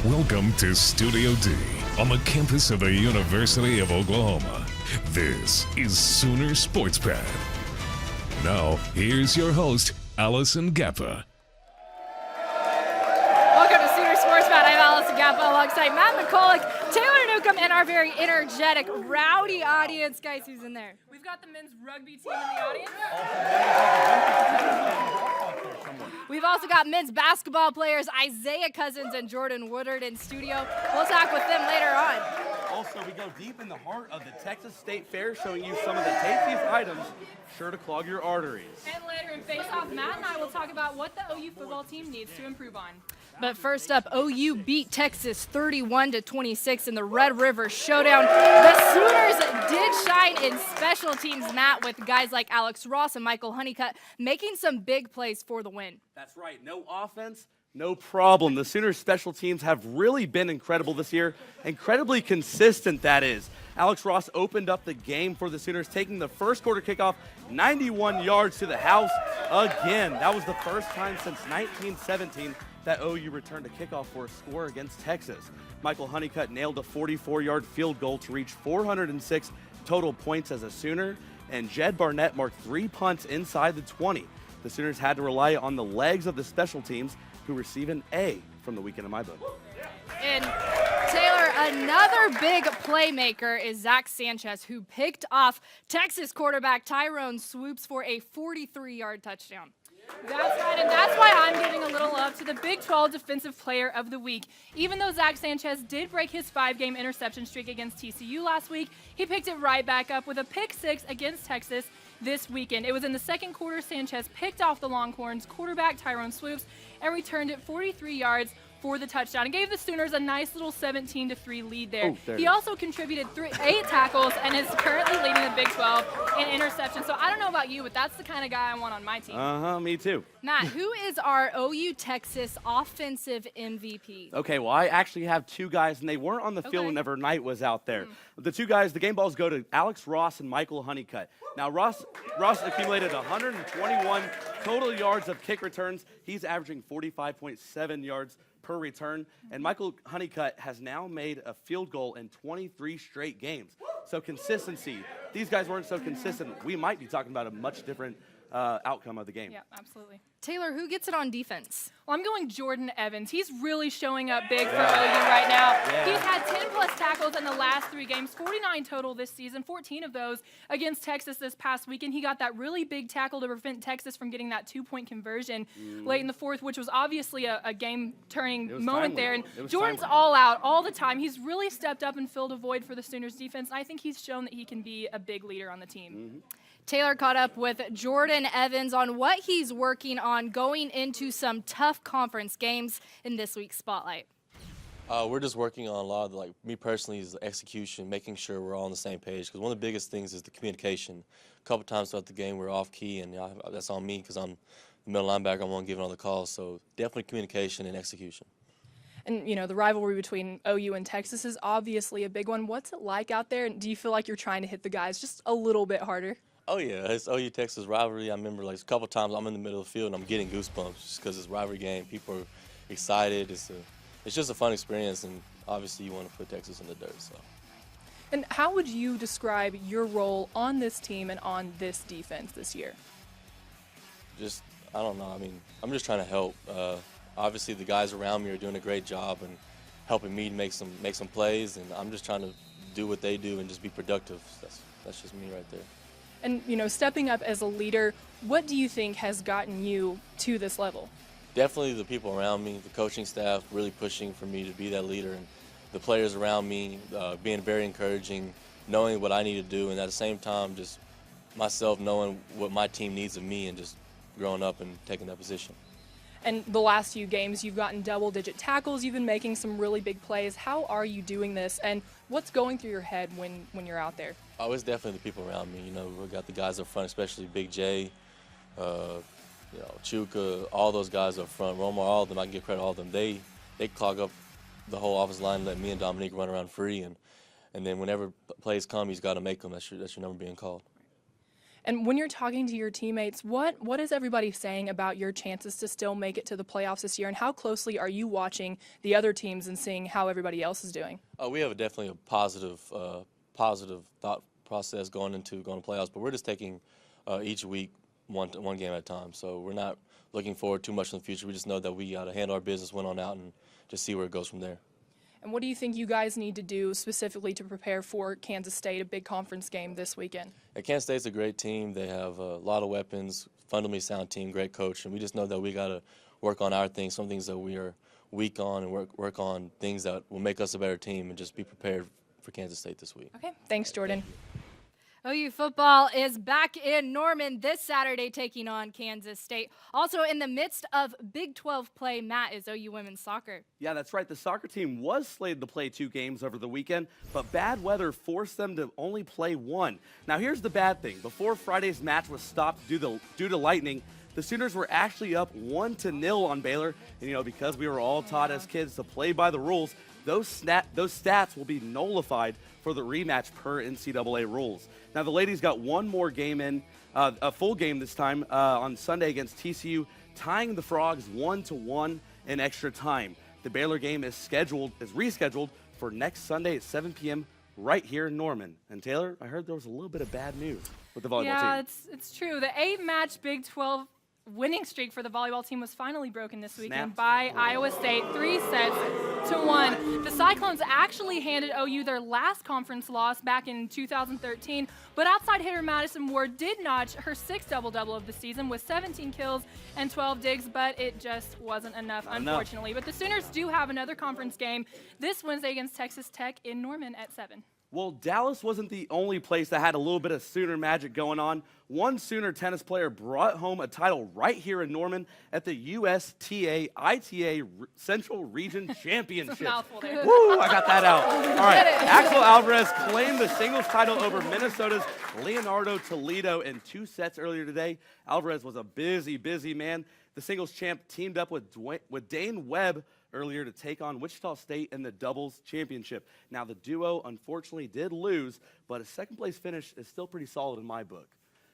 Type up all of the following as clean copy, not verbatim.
Welcome to Studio D on the campus of the University of Oklahoma. This is Sooner Sports Pad. Now, here's your host, Allison Gappa. Welcome to Sooner Sports Pad. I'm Allison Gappa alongside Matt McCullock, Taylor Newcomb, and our very energetic, rowdy audience. Guys, who's in there? We've got the men's rugby team in the audience. We've also got men's basketball players Isaiah Cousins and Jordan Woodard in studio. We'll talk with them later on. Also, we go deep in the heart of the Texas State Fair, showing you some of the tastiest items sure to clog your arteries. And later in Face Off, Matt and I will talk about what the OU football team needs to improve on. But first up, OU beat Texas 31-26 in the Red River Showdown. The Sooners did shine in special teams, Matt, with guys like Alex Ross and Michael Honeycutt making some big plays for the win. That's right. No offense, no problem. The Sooners' special teams have really been incredible this year. Incredibly consistent, that is. Alex Ross opened up the game for the Sooners, taking the first quarter kickoff 91 yards to the house again. That was the first time since 1917 that OU returned a kickoff for a score against Texas. Michael Honeycutt nailed a 44-yard field goal to reach 406 total points as a Sooner, and Jed Barnett marked 3 punts inside the 20. The Sooners had to rely on the legs of the special teams, who receive an A from the weekend in my book. And Taylor, another big playmaker is Zach Sanchez, who picked off Texas quarterback Tyrone Swoops for a 43-yard touchdown. That's right, and that's why I'm giving a little love to the Big 12 Defensive Player of the Week. Even though Zach Sanchez did break his 5-game interception streak against TCU last week, he picked it right back up with a pick 6 against Texas this weekend. It was in the second quarter. Sanchez picked off the Longhorns quarterback Tyrone Swoops and returned it 43 yards for the touchdown and gave the Sooners a nice little 17-3 lead there. He also contributed 8 tackles and is currently leading the Big 12 in interceptions. So I don't know about you, but that's the kind of guy I want on my team. Me too. Matt, who is our OU Texas offensive MVP? Okay, well, I actually have 2 guys, and they weren't on the field whenever Knight was out there. The 2 guys, the game balls go to Alex Ross and Michael Honeycutt. Now, Ross accumulated 121 total yards of kick returns. He's averaging 45.7 yards per return, and Michael Honeycutt has now made a field goal in 23 straight games. So consistency. These guys weren't so consistent. We might be talking about a much different outcome of the game. Yeah, absolutely. Taylor, who gets it on defense? Well, I'm going Jordan Evans. He's really showing up big for OU right now. Yeah. He's had 10-plus tackles in the last 3 games, 49 total this season, 14 of those against Texas this past weekend. He got that really big tackle to prevent Texas from getting that 2-point conversion late in the fourth, which was obviously a game-turning moment there. And Jordan's all out all the time. He's really stepped up and filled a void for the Sooners defense, and I think he's shown that he can be a big leader on the team. Taylor caught up with Jordan Evans on what he's working on going into some tough conference games in this week's Spotlight. We're just working on a lot of, me personally, is the execution, making sure we're all on the same page. Because one of the biggest things is the communication. A couple times throughout the game, we're off key, and that's on me because I'm the middle linebacker. I'm the one giving all the calls. So definitely communication and execution. And, the rivalry between OU and Texas is obviously a big one. What's it like out there? And do you feel like you're trying to hit the guys just a little bit harder? Oh, yeah, it's OU-Texas rivalry. I remember, a couple times I'm in the middle of the field and I'm getting goosebumps just because it's a rivalry game. People are excited. It's just a fun experience, and obviously you want to put Texas in the dirt. So. And how would you describe your role on this team and on this defense this year? I don't know. I'm just trying to help. Obviously, the guys around me are doing a great job and helping me make some plays, and I'm just trying to do what they do and just be productive. That's just me right there. And, stepping up as a leader, what do you think has gotten you to this level? Definitely the people around me, the coaching staff really pushing for me to be that leader, and the players around me being very encouraging, knowing what I need to do, and at the same time just myself knowing what my team needs of me and just growing up and taking that position. And the last few games, you've gotten double-digit tackles. You've been making some really big plays. How are you doing this, and what's going through your head when you're out there? Oh, it's definitely the people around me. We've got the guys up front, especially Big J, Chuka, all those guys up front, Romar, all of them. I can give credit to all of them. They clog up the whole offensive line and let me and Dominique run around free. And then whenever plays come, he's got to make them. That's your number being called. And when you're talking to your teammates, what is everybody saying about your chances to still make it to the playoffs this year, and how closely are you watching the other teams and seeing how everybody else is doing? We have definitely a positive thought process going to playoffs, but we're just taking each week one game at a time. So we're not looking forward too much in the future. We just know that we got to handle our business, win on out, and just see where it goes from there. And what do you think you guys need to do specifically to prepare for Kansas State, a big conference game this weekend? Kansas State's a great team. They have a lot of weapons, fundamentally sound team, great coach, and we just know that we got to work on our things, some things that we are weak on, and work on things that will make us a better team, and just be prepared for Kansas State this week. Okay, thanks, Jordan. OU football is back in Norman this Saturday, taking on Kansas State. Also in the midst of Big 12 play, Matt, is OU women's soccer. Yeah, that's right. The soccer team was slated to play 2 games over the weekend, but bad weather forced them to only play 1. Now, here's the bad thing. Before Friday's match was stopped due to lightning, the Sooners were actually up 1-0 on Baylor. And, because we were all taught as kids to play by the rules, those stats will be nullified for the rematch per NCAA rules. Now, the ladies got one more game in, a full game this time on Sunday against TCU, tying the Frogs 1-1 in extra time. The Baylor game is rescheduled for next Sunday at 7 p.m. right here in Norman. And Taylor, I heard there was a little bit of bad news with the volleyball team. Yeah, it's true. The 8-match Big 12 winning streak for the volleyball team was finally broken this weekend by Iowa State, 3-1. The Cyclones actually handed OU their last conference loss back in 2013, but outside hitter Madison Ward did notch her 6th double-double of the season with 17 kills and 12 digs, but it just wasn't enough, unfortunately. But the Sooners do have another conference game this Wednesday against Texas Tech in Norman at 7. Well, Dallas wasn't the only place that had a little bit of Sooner magic going on. One Sooner tennis player brought home a title right here in Norman at the USTA ITA Central Region Championship. Mouthful there. Woo, I got that out. All right, Axel Alvarez claimed the singles title over Minnesota's Leonardo Toledo in 2 sets earlier today. Alvarez was a busy man. The singles champ teamed up with Dane Webb earlier to take on Wichita State in the doubles championship. Now, the duo unfortunately did lose, but a second-place finish is still pretty solid in my book.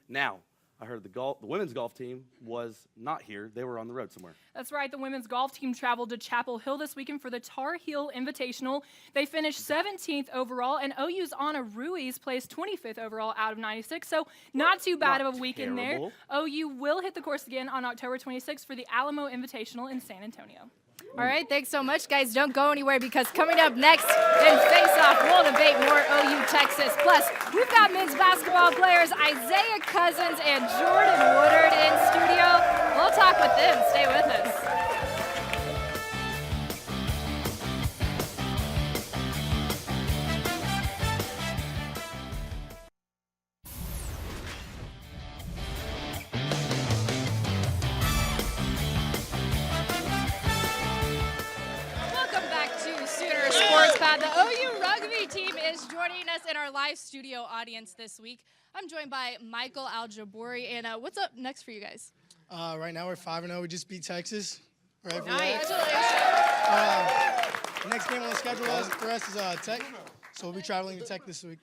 Now, I heard the women's golf team was not here. They were on the road somewhere. That's right. The women's golf team traveled to Chapel Hill this weekend for the Tar Heel Invitational. They finished 17th overall, and OU's Anna Ruiz placed 25th overall out of 96, so not too bad of a weekend there. OU will hit the course again on October 26th for the Alamo Invitational in San Antonio. All right, thanks so much, guys. Don't go anywhere, because coming up next in Face Off, we'll debate more OU Texas. Plus, we've got men's basketball players Isaiah Cousins and Jordan Woodard in studio. We'll talk with them. Stay with us. The OU rugby team is joining us in our live studio audience this week. I'm joined by Michael Aljabouri, and what's up next for you guys? Right now we're 5-0. We just beat Texas. Right. Nice. The next game on the schedule for us is Tech, so we'll be traveling to Tech this week.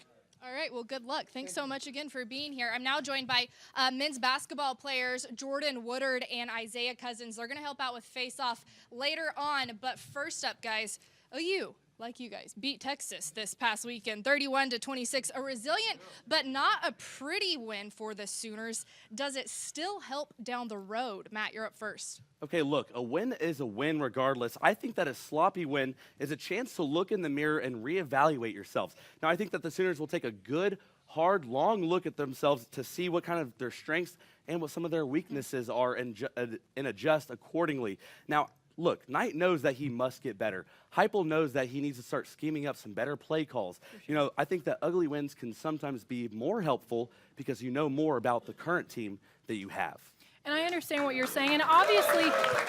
All right, well, good luck. Thanks so much again for being here. I'm now joined by men's basketball players Jordan Woodard and Isaiah Cousins. They're going to help out with face-off later on, but first up, guys, OU, like you guys, beat Texas this past weekend, 31-26. A resilient but not a pretty win for the Sooners. Does it still help down the road? Matt, you're up first. Okay, look, a win is a win regardless. I think that a sloppy win is a chance to look in the mirror and reevaluate yourselves. Now, I think that the Sooners will take a good, hard, long look at themselves to see what kind of their strengths and what some of their weaknesses are and adjust accordingly. Now, look, Knight knows that he must get better. Heupel knows that he needs to start scheming up some better play calls. Sure. I think that ugly wins can sometimes be more helpful because you know more about the current team that you have. And I understand what you're saying, and obviously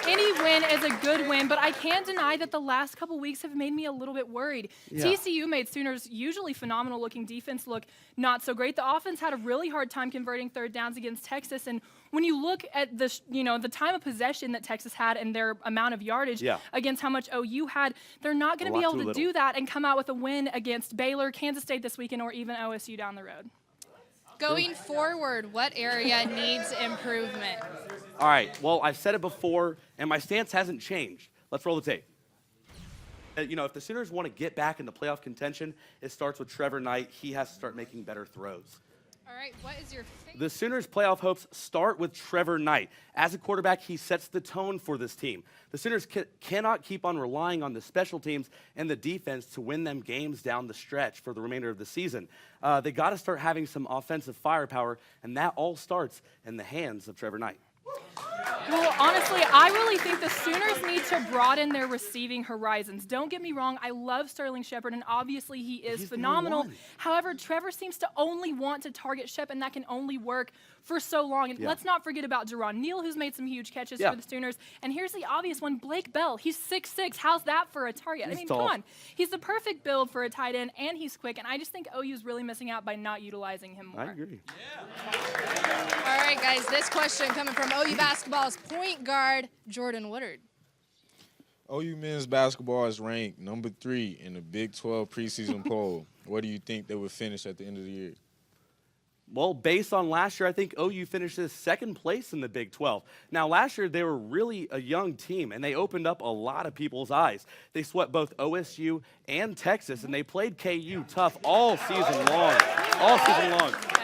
any win is a good win, but I can't deny that the last couple weeks have made me a little bit worried. Yeah. TCU made Sooners' usually phenomenal-looking defense look not so great. The offense had a really hard time converting third downs against Texas, and when you look at the time of possession that Texas had and their amount of yardage against how much OU had, they're not going to be able to do that and come out with a win against Baylor, Kansas State this weekend, or even OSU down the road. Going forward, what area needs improvement? All right, well, I've said it before, and my stance hasn't changed. Let's roll the tape. If the Sooners want to get back in the playoff contention, it starts with Trevor Knight. He has to start making better throws. All right, what is your The Sooners' playoff hopes start with Trevor Knight. As a quarterback, he sets the tone for this team. The Sooners cannot keep on relying on the special teams and the defense to win them games down the stretch for the remainder of the season. They got to start having some offensive firepower, and that all starts in the hands of Trevor Knight. Well, honestly, I really think the Sooners need to broaden their receiving horizons. Don't get me wrong, I love Sterling Shepard, and obviously he is phenomenal. However, Trevor seems to only want to target Shep, and that can only work for so long. And let's not forget about Jerron Neal, who's made some huge catches for the Sooners. And here's the obvious one, Blake Bell. He's 6'6". How's that for a target? I mean, come on. He's the perfect build for a tight end, and he's quick. And I just think OU's really missing out by not utilizing him more. I agree. All right, guys, this question coming from OU basketball's point guard, Jordan Woodard. OU men's basketball is ranked number 3 in the Big 12 preseason poll. Where do you think they would finish at the end of the year? Well, based on last year, I think OU finished in second place in the Big 12. Now, last year, they were really a young team, and they opened up a lot of people's eyes. They swept both OSU and Texas, and they played KU tough all season long.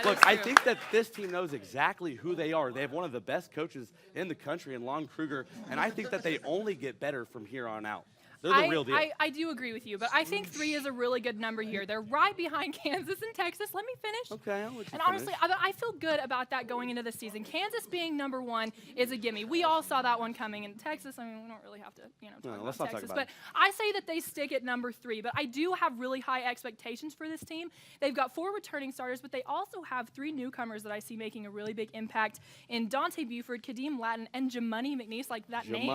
Look, I think that this team knows exactly who they are. They have one of the best coaches in the country in Lon Kruger, and I think that they only get better from here on out. They're the real deal. I do agree with you, but I think 3 is a really good number here. They're right behind Kansas and Texas. Let me finish. Okay, I'll let you And honestly, I feel good about that going into the season. Kansas being number 1 is a gimme. We all saw that one coming. In Texas, I mean, we don't really have to, talk about Texas. But I say that they stick at number 3. But I do have really high expectations for this team. They've got 4 returning starters, but they also have 3 newcomers that I see making a really big impact in Dante Buford, Kadeem Lattin, and Jamuni McNeese. Like that name.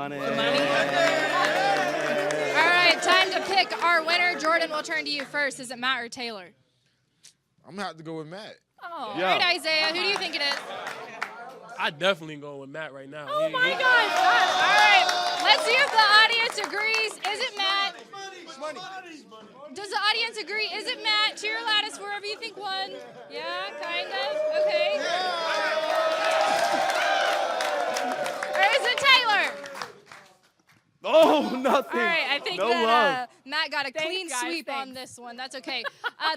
All right, time to pick our winner. Jordan, we'll turn to you first. Is it Matt or Taylor? I'm going to have to go with Matt. Oh, all right, Isaiah. Who do you think it is? I definitely go with Matt right now. Oh, my gosh. All right, let's see if the audience agrees. Is it Matt? Does the audience agree? Is it Matt? Cheer Lattice, wherever you think won. Yeah, kind of. Okay. Or is it Taylor? Oh, nothing. All right, I think no that love. Matt got a clean guys, sweep thanks. on this one. That's okay.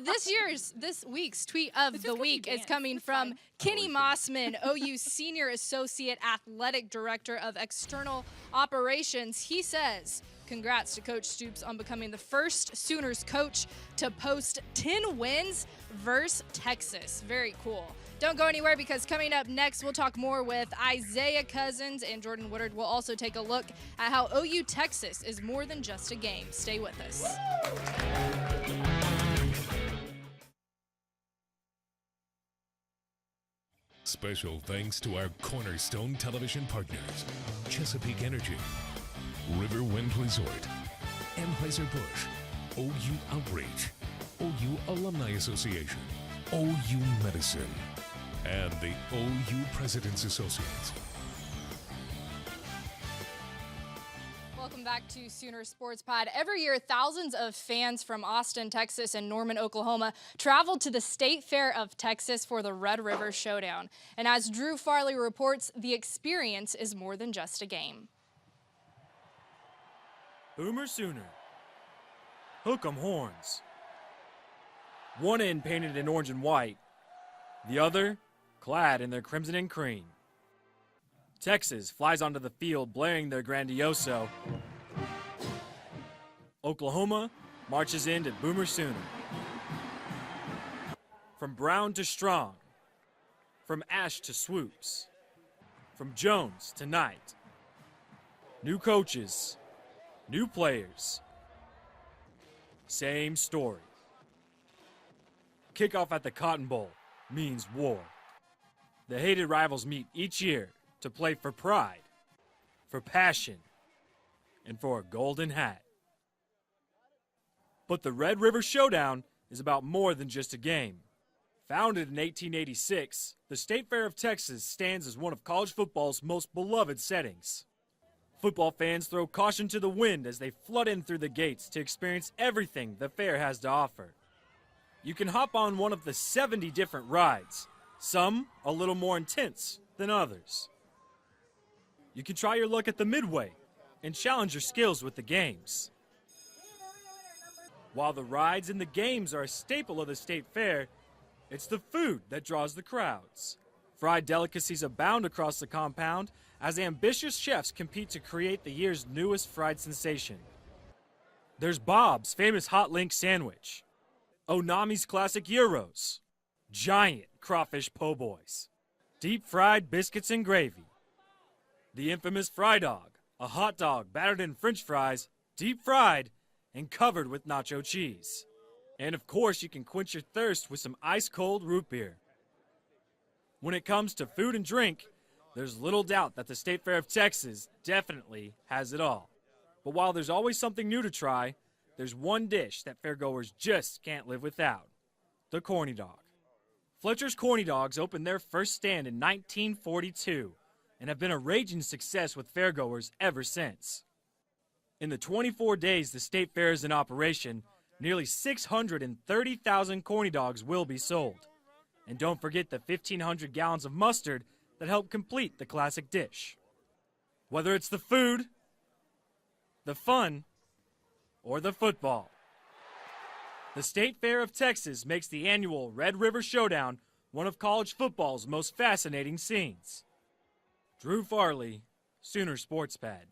This week's tweet of the week is coming from Kenny Mossman, OU Senior Associate Athletic Director of External Operations. He says, congrats to Coach Stoops on becoming the first Sooners coach to post 10 wins versus Texas. Very cool. Don't go anywhere, because coming up next, we'll talk more with Isaiah Cousins and Jordan Woodard. We'll also take a look at how OU Texas is more than just a game. Stay with us. Special thanks to our cornerstone television partners, Chesapeake Energy, Riverwind Resort, Anheuser-Busch, OU Outreach, OU Alumni Association, OU Medicine, and the OU President's Associates. Welcome back to Sooner Sports Pod. Every year, thousands of fans from Austin, Texas, and Norman, Oklahoma travel to the State Fair of Texas for the Red River Showdown. And as Drew Farley reports, the experience is more than just a game. Boomer Sooner. Hook 'em horns. One end painted in orange and white, the other clad in their crimson and cream. Texas flies onto the field blaring their grandioso. Oklahoma marches in to Boomer Sooner. From brown to strong, from ash to swoops, from Jones to Knight. New coaches, new players, same story. Kickoff at the Cotton Bowl means war. The hated rivals meet each year to play for pride, for passion, and for a golden hat. But the Red River Showdown is about more than just a game. Founded in 1886, the State Fair of Texas stands as one of college football's most beloved settings. Football fans throw caution to the wind as they flood in through the gates to experience everything the fair has to offer. You can hop on one of the 70 different rides, Some a little more intense than others. You can try your luck at the midway and challenge your skills with the games. While the rides and the games are a staple of the state fair, it's the food that draws the crowds. Fried delicacies abound across the compound as ambitious chefs compete to create the year's newest fried sensation. There's Bob's famous hot link sandwich, Onami's classic gyros, giant crawfish po' boys, deep fried biscuits and gravy, the infamous fry dog, a hot dog battered in french fries, deep fried and covered with nacho cheese. And of course, you can quench your thirst with some ice-cold root beer. When it comes to food and drink, there's little doubt that the State Fair of Texas definitely has it all. But while there's always something new to try, there's one dish that fairgoers just can't live without: the corny dog. Fletcher's Corny Dogs opened their first stand in 1942 and have been a raging success with fairgoers ever since. In the 24 days the State Fair is in operation, nearly 630,000 corny dogs will be sold. And don't forget the 1,500 gallons of mustard that help complete the classic dish. Whether it's the food, the fun, or the football, the State Fair of Texas makes the annual Red River Showdown one of college football's most fascinating scenes. Drew Farley, Sooner Sports Pad.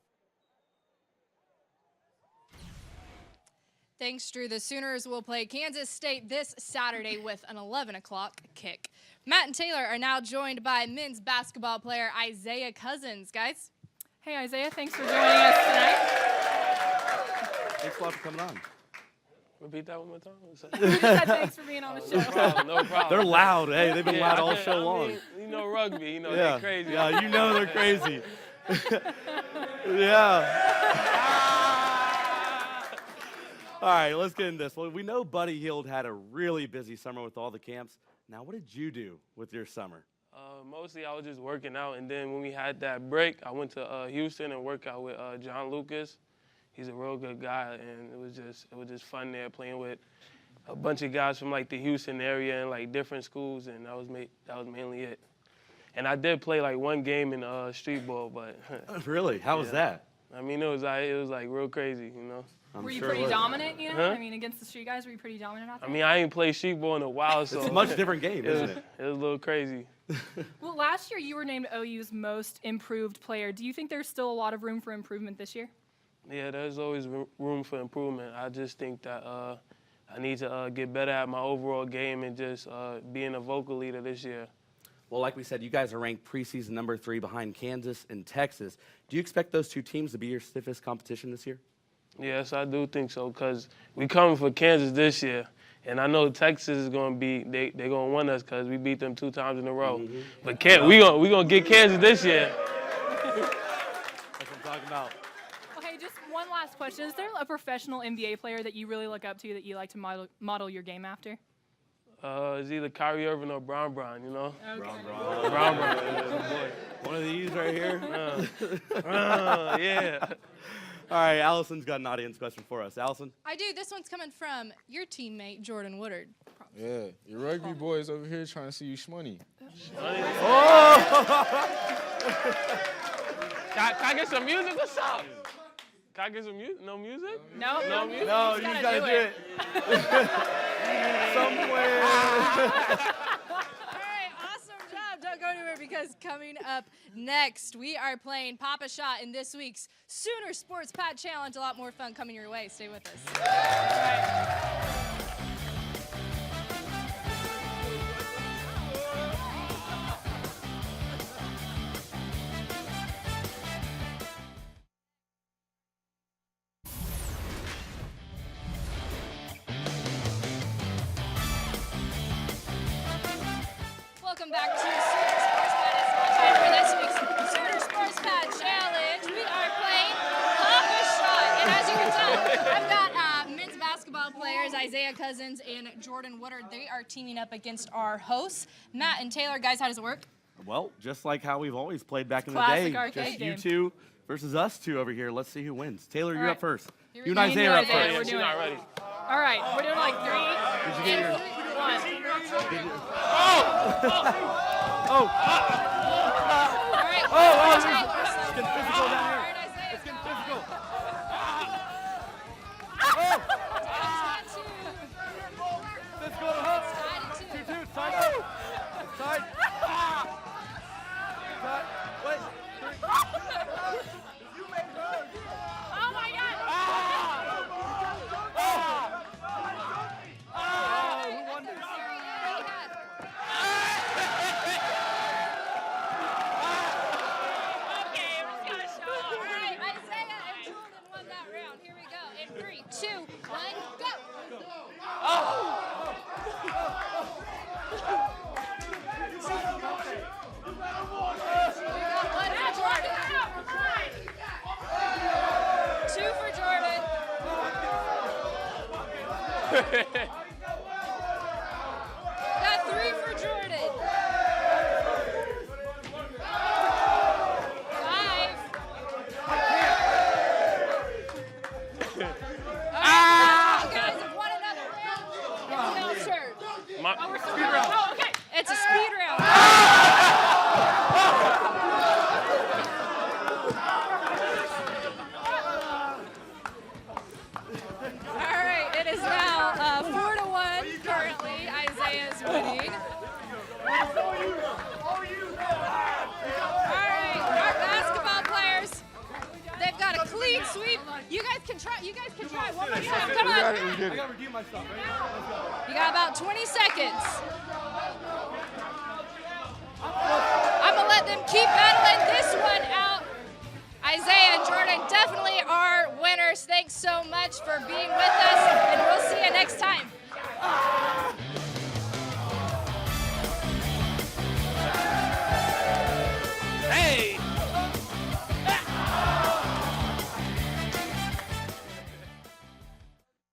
Thanks, Drew. The Sooners will play Kansas State this Saturday with an 11 o'clock kick. Matt and Taylor are now joined by men's basketball player Isaiah Cousins. Guys. Hey, Isaiah, thanks for joining us tonight. Thanks a lot for coming on. Repeat that one more time. We just said thanks for being on the show. No problem. They're loud. Hey, they've been loud all show long. You know rugby. They're crazy. Yeah, you know they're crazy. Yeah. All right, let's get into this. Well, we know Buddy Hield had a really busy summer with all the camps. Now, what did you do with your summer? Mostly I was just working out, and then when we had that break, I went to Houston and worked out with John Lucas. He's a real good guy, and it was just fun there playing with a bunch of guys from like the Houston area and like different schools, and that was mainly it. And I did play like one game in street ball, but Really? How was that? I mean, it was like real crazy, you know. Were you pretty dominant, you know? Huh? I mean, against the street guys, were you pretty dominant out there? I mean, I ain't played street ball in a while, so It's a much different game, isn't it? It was a little crazy. Well, last year you were named OU's most improved player. Do you think there's still a lot of room for improvement this year? Yeah, there's always room for improvement. I just think that I need to get better at my overall game and just being a vocal leader this year. Well, like we said, you guys are ranked preseason number 3 behind Kansas and Texas. Do you expect those two teams to be your stiffest competition this year? Yes, I do think so, because we coming for Kansas this year. And I know Texas is going to be, they're going to win us because we beat them 2 times in a row. Mm-hmm. But we gonna get Kansas this year. That's what I'm talking about. Okay, just one last question. Is there a professional NBA player that you really look up to that you like to model your game after? It's either Kyrie Irving or Brown, you know? Okay. Brown, boy. One of these right here. Yeah. All right, Allison's got an audience question for us. Allison? I do. This one's coming from your teammate, Jordan Woodard. Yeah, your rugby boys over here trying to see you shmoney. Can I get some music or something? Can I get some music? No music? No music. No, you gotta do it. Somewhere. All right, awesome job. Don't go anywhere because coming up next, we are playing Papa Shot in this week's Sooner Sports Pad Challenge. A lot more fun coming your way. Stay with us. Welcome back to Sooner Sports Pad. It's now time for this week's Sooner Sports Pad Challenge. We are playing Papa Shot. And as you can tell, I've got men's basketball players, Isaiah Cousins and Jordan Woodard. They are teaming up against our hosts, Matt and Taylor. Guys, how does it work? Well, just like how we've always played back in the Classic day. arcade Just game. you two versus us two over here. Let's see who wins. Taylor, you're right. up first. Here You we and go. Isaiah are up Isaiah, first. we're doing She's not it. ready. All right, we're doing like 3, Did you get 2, 1. It's getting physical down here. It's getting physical. Physical to Hook. 2-2. It's tied up. It's tied. Tied. Wait. 3. Oh my God! Who won this? Okay, we're just gonna show off. All right, Isaiah and Jordan won that round. Here we go. In 3, 2, 1, go. We got one for Jordan. 2 for Jordan. Got 3 for Jordan. 5. You guys have won another round. It's no turn. Oh, we're still going. Oh, okay. It's a speed round. All right, it is now 4-1 currently. Isaiah's winning. All right, our basketball players, they've got a clean sweep. You guys can try one more time. Come on. I gotta redeem myself, right? Let's go. You got about 20 seconds. I'm going to let them keep battling this one out. Isaiah and Jordan definitely are winners. Thanks so much for being with us, and we'll see you next time.